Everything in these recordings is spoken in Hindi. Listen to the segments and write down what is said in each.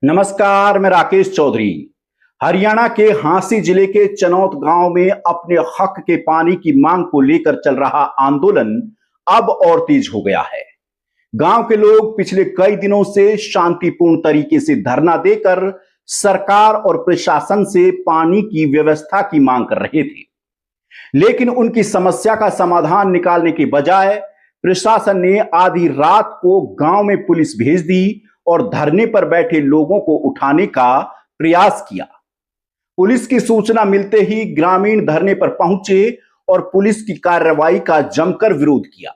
नमस्कार, मैं राकेश चौधरी। हरियाणा के हांसी जिले के चनौत गांव में अपने हक के पानी की मांग को लेकर चल रहा आंदोलन अब और तेज हो गया है। गांव के लोग पिछले कई दिनों से शांतिपूर्ण तरीके से धरना देकर सरकार और प्रशासन से पानी की व्यवस्था की मांग कर रहे थे, लेकिन उनकी समस्या का समाधान निकालने के बजाय प्रशासन ने आधी रात को गांव में पुलिस भेज दी और धरने पर बैठे लोगों को उठाने का प्रयास किया। पुलिस की सूचना मिलते ही ग्रामीण धरने पर पहुंचे और पुलिस की कार्रवाई का जमकर विरोध किया,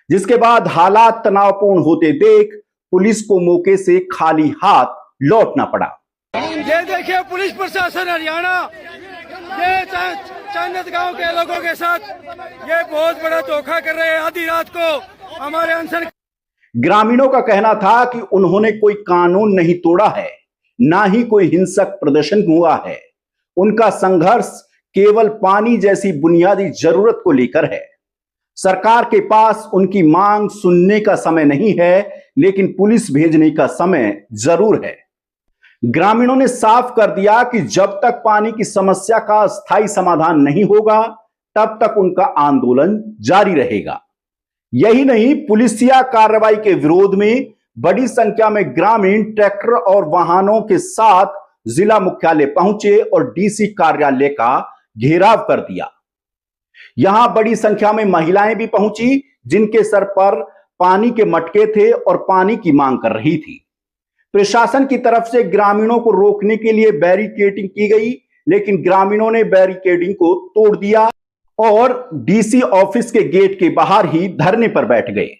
जिसके बाद हालात तनावपूर्ण होते देख पुलिस को मौके से खाली हाथ लौटना पड़ा। ये देखिए, पुलिस प्रशासन हरियाणा ये चनौत गांव के लोगों के साथ ये बहुत बड़ा धोखा कर रहे हैं। आधी रात को हमारे अनशन। ग्रामीणों का कहना था कि उन्होंने कोई कानून नहीं तोड़ा है, ना ही कोई हिंसक प्रदर्शन हुआ है। उनका संघर्ष केवल पानी जैसी बुनियादी जरूरत को लेकर है। सरकार के पास उनकी मांग सुनने का समय नहीं है, लेकिन पुलिस भेजने का समय जरूर है। ग्रामीणों ने साफ कर दिया कि जब तक पानी की समस्या का स्थायी समाधान नहीं होगा, तब तक उनका आंदोलन जारी रहेगा। यही नहीं, पुलिसिया कार्रवाई के विरोध में बड़ी संख्या में ग्रामीण ट्रैक्टर और वाहनों के साथ जिला मुख्यालय पहुंचे और डीसी कार्यालय का घेराव कर दिया। यहां बड़ी संख्या में महिलाएं भी पहुंची, जिनके सर पर पानी के मटके थे और पानी की मांग कर रही थी। प्रशासन की तरफ से ग्रामीणों को रोकने के लिए बैरिकेडिंग की गई, लेकिन ग्रामीणों ने बैरिकेडिंग को तोड़ दिया और डीसी ऑफिस के गेट के बाहर ही धरने पर बैठ गए।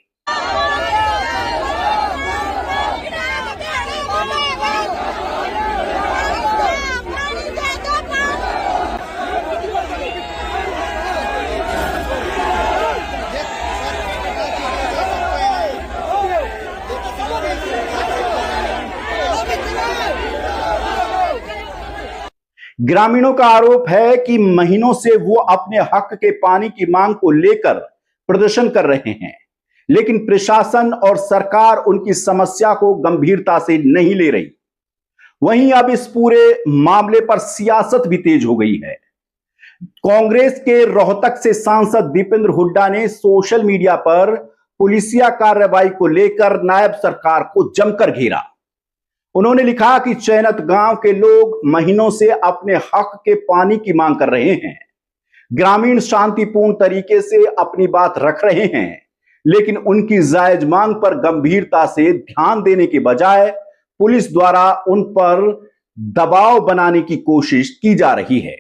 ग्रामीणों का आरोप है कि महीनों से वो अपने हक के पानी की मांग को लेकर प्रदर्शन कर रहे हैं, लेकिन प्रशासन और सरकार उनकी समस्या को गंभीरता से नहीं ले रही। वहीं अब इस पूरे मामले पर सियासत भी तेज हो गई है। कांग्रेस के रोहतक से सांसद दीपेंद्र हुड्डा ने सोशल मीडिया पर पुलिसिया कार्रवाई को लेकर नायब सरकार को जमकर घेरा। उन्होंने लिखा कि चनौत गांव के लोग महीनों से अपने हक के पानी की मांग कर रहे हैं। ग्रामीण शांतिपूर्ण तरीके से अपनी बात रख रहे हैं, लेकिन उनकी जायज मांग पर गंभीरता से ध्यान देने के बजाय पुलिस द्वारा उन पर दबाव बनाने की कोशिश की जा रही है।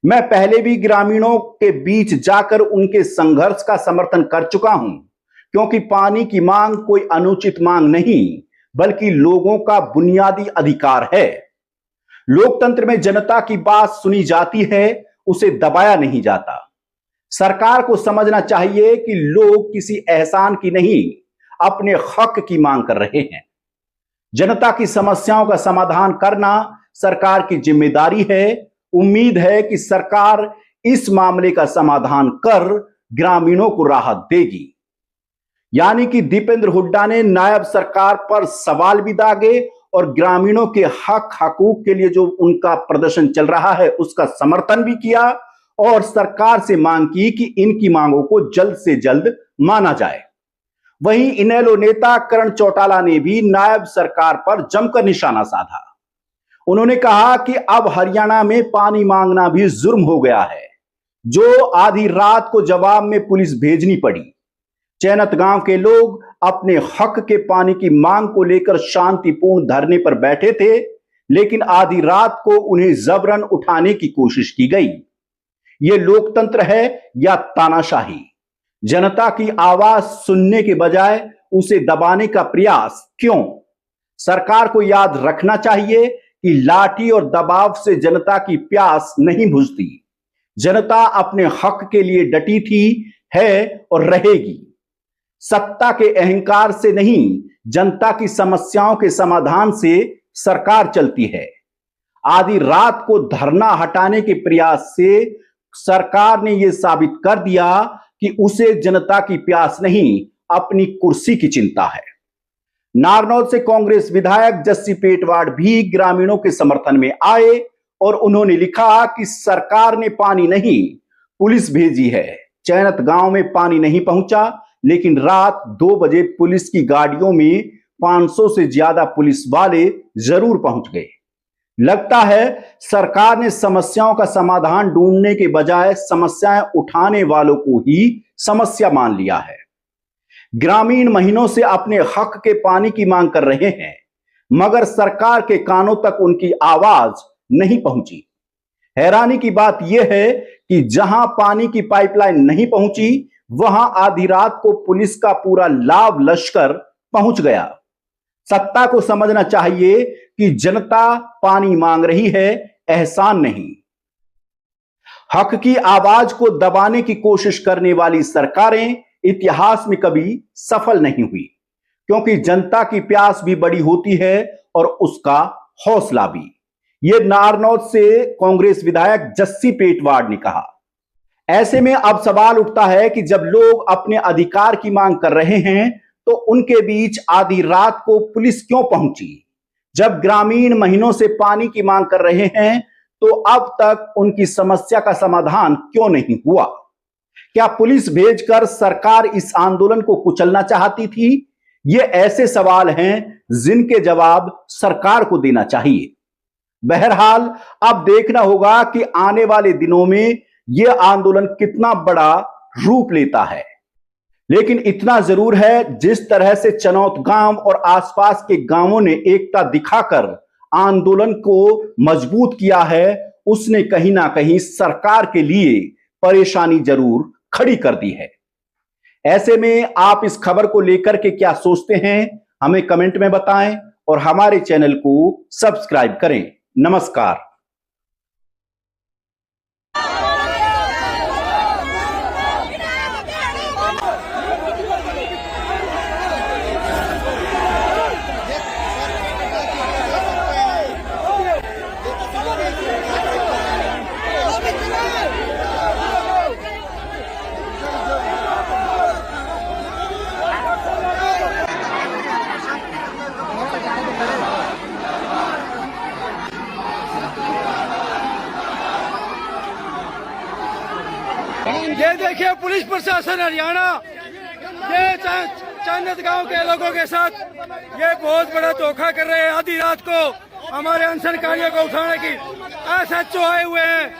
मैं पहले भी ग्रामीणों के बीच जाकर उनके संघर्ष का समर्थन कर चुका हूं, क्योंकि पानी की मांग कोई अनुचित मांग नहीं, बल्कि लोगों का बुनियादी अधिकार है। लोकतंत्र में जनता की बात सुनी जाती है, उसे दबाया नहीं जाता। सरकार को समझना चाहिए कि लोग किसी एहसान की नहीं, अपने हक की मांग कर रहे हैं। जनता की समस्याओं का समाधान करना सरकार की जिम्मेदारी है। उम्मीद है कि सरकार इस मामले का समाधान कर ग्रामीणों को राहत देगी। यानी कि दीपेंद्र हुड्डा ने नायब सरकार पर सवाल भी दागे और ग्रामीणों के हक हकूक के लिए जो उनका प्रदर्शन चल रहा है उसका समर्थन भी किया और सरकार से मांग की कि इनकी मांगों को जल्द से जल्द माना जाए। वहीं इनेलो नेता करण चौटाला ने भी नायब सरकार पर जमकर निशाना साधा। उन्होंने कहा कि अब हरियाणा में पानी मांगना भी जुर्म हो गया है, जो आधी रात को जवाब में पुलिस भेजनी पड़ी। चनौत गांव के लोग अपने हक के पानी की मांग को लेकर शांतिपूर्ण धरने पर बैठे थे, लेकिन आधी रात को उन्हें जबरन उठाने की कोशिश की गई। यह लोकतंत्र है या तानाशाही? जनता की आवाज सुनने के बजाय उसे दबाने का प्रयास क्यों? सरकार को याद रखना चाहिए कि लाठी और दबाव से जनता की प्यास नहीं बुझती। जनता अपने हक के लिए डटी थी, है और रहेगी। सत्ता के अहंकार से नहीं, जनता की समस्याओं के समाधान से सरकार चलती है। आधी रात को धरना हटाने के प्रयास से सरकार ने यह साबित कर दिया कि उसे जनता की प्यास नहीं, अपनी कुर्सी की चिंता है। नारनौल से कांग्रेस विधायक जस्सी पेटवाड़ भी ग्रामीणों के समर्थन में आए और उन्होंने लिखा कि सरकार ने पानी नहीं, पुलिस भेजी है। चैनत गांव में पानी नहीं पहुंचा, लेकिन रात 2 बजे पुलिस की गाड़ियों में 500 से ज्यादा पुलिस वाले जरूर पहुंच गए। लगता है सरकार ने समस्याओं का समाधान ढूंढने के बजाय समस्याएं उठाने वालों को ही समस्या मान लिया है। ग्रामीण महीनों से अपने हक के पानी की मांग कर रहे हैं, मगर सरकार के कानों तक उनकी आवाज नहीं पहुंची। हैरानी की बात यह है कि जहां पानी की पाइपलाइन नहीं पहुंची, वहां आधी रात को पुलिस का पूरा लाव लश्कर पहुंच गया। सत्ता को समझना चाहिए कि जनता पानी मांग रही है, एहसान नहीं। हक की आवाज को दबाने की कोशिश करने वाली सरकारें इतिहास में कभी सफल नहीं हुई, क्योंकि जनता की प्यास भी बड़ी होती है और उसका हौसला भी। यह नारनौल से कांग्रेस विधायक जस्सी पेटवाड़ ने कहा। ऐसे में अब सवाल उठता है कि जब लोग अपने अधिकार की मांग कर रहे हैं, तो उनके बीच आधी रात को पुलिस क्यों पहुंची? जब ग्रामीण महीनों से पानी की मांग कर रहे हैं, तो अब तक उनकी समस्या का समाधान क्यों नहीं हुआ? क्या पुलिस भेजकर सरकार इस आंदोलन को कुचलना चाहती थी? ये ऐसे सवाल हैं जिनके जवाब सरकार को देना चाहिए। बहरहाल अब देखना होगा कि आने वाले दिनों में यह आंदोलन कितना बड़ा रूप लेता है। लेकिन इतना जरूर है, जिस तरह से चनौत गांव और आसपास के गांवों ने एकता दिखाकर आंदोलन को मजबूत किया है, उसने कहीं ना कहीं सरकार के लिए परेशानी जरूर खड़ी कर दी है। ऐसे में आप इस खबर को लेकर के क्या सोचते हैं, हमें कमेंट में बताएं और हमारे चैनल को सब्सक्राइब करें। नमस्कार। ये देखिए पुलिस प्रशासन हरियाणा, ये चन्नत गांव के लोगों के साथ ये बहुत बड़ा धोखा कर रहे हैं। आधी रात को हमारे अनशनकारियों को उठाने की SHO आए हुए हैं।